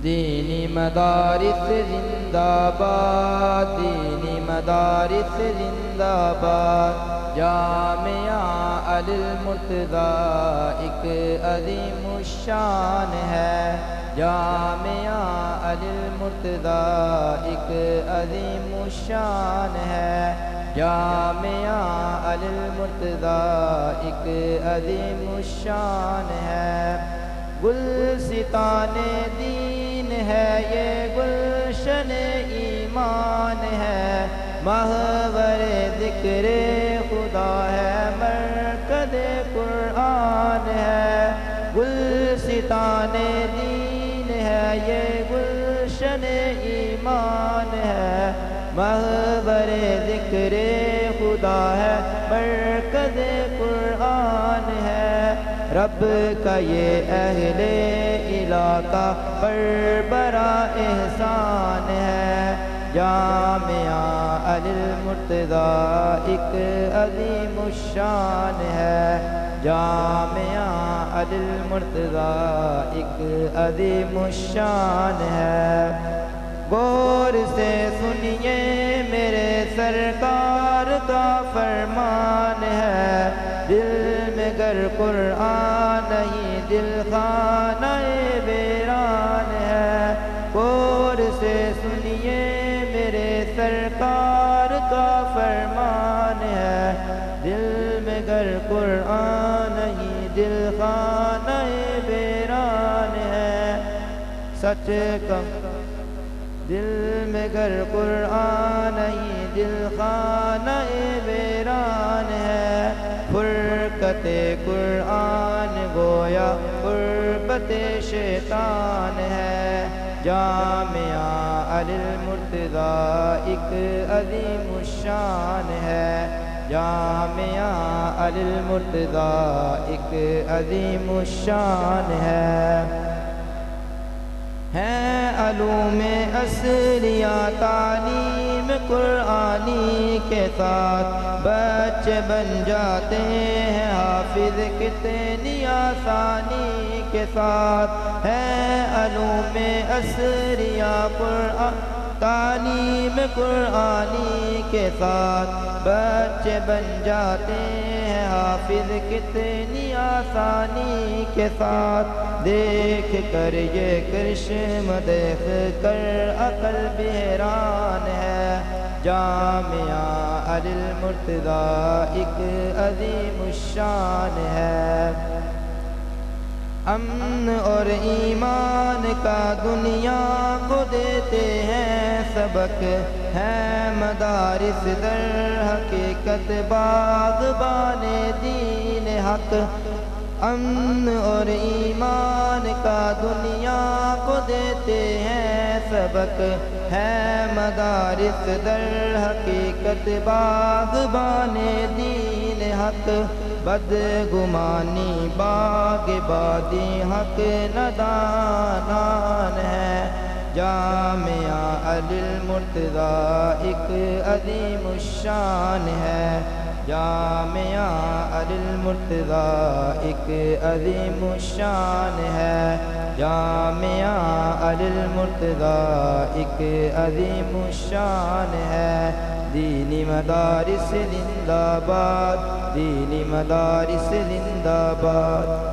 دینی مدارس زندہ باد، دینی مدارس زندہ باد، جامعہ علی المرتضیٰ ایک عظیم الشان ہے، جامعہ علی المرتضیٰ ایک عظیم الشان ہے، جامعہ علی المرتضیٰ ایک عظیم الشان ہے۔ گلستان دین ہے یہ، گلشن ایمان ہے، محور ذکر خدا ہے، مرکز قرآن ہے۔ گلستان دین ہے یہ، گلشن ایمان ہے، محور ذکر خدا ہے، مرکز قرآن ہے۔ رب کا یہ اہل علاقہ پر بڑا احسان ہے، جامعہ علی المرتضیٰ ایک عظیم الشان ہے، جامعہ علی المرتضیٰ ایک عظیم الشان ہے۔ غور سے سنیے میرے سرکار کا فرمان ہے، دل میں گر قرآن نہیں دل خانہ ویران ہے۔ غور سے سنیے میرے سرکار کا فرمان ہے، دل میں گر قرآن نہیں دل خانہ ویران ہے۔ سچ کا دل میں گر قرآن نہیں دل خانہ ویران ہے۔ فرقت قرآن گویا قربت شیطان ہے، جامعہ علی المرتضیٰ ایک عظیم الشان ہے، جامعہ علی المرتضیٰ ایک عظیم الشان ہے۔ علوم اصلیہ تعلیم قرآنی کے ساتھ بچے بن جاتے ہیں حافظ کتنی آسانی کے ساتھ، ہے علوم اصلیہ تعلیم قرآنی کے ساتھ بچے بن جاتے ہیں حافظ کتنی آسانی کے ساتھ۔ دیکھ کر یہ کرشم دیکھ کر عقل بھی حیران ہے، جامعہ علی المرتضیٰ ایک عظیم الشان ہے۔ امن اور ایمان کا دنیا کو دیتے ہیں سبق، ہے مدارس در حقیقت باغبان دین حق۔ امن اور ایمان کا دنیا کو دیتے ہیں سبق، ہے مدارس در حقیقت باغبان دین حق۔ بدگمانی باغ بادی حق ندانان ہے، جامعہ علی المرتضیٰ ایک عظیم الشان ہے، جامعہ علی المرتضیٰ ایک عظیم الشان ہے، جامعہ علی المرتضیٰ ایک عظیم الشان ہے۔ دینی مدارس زندہ باد، دینی مدارس زندہ باد۔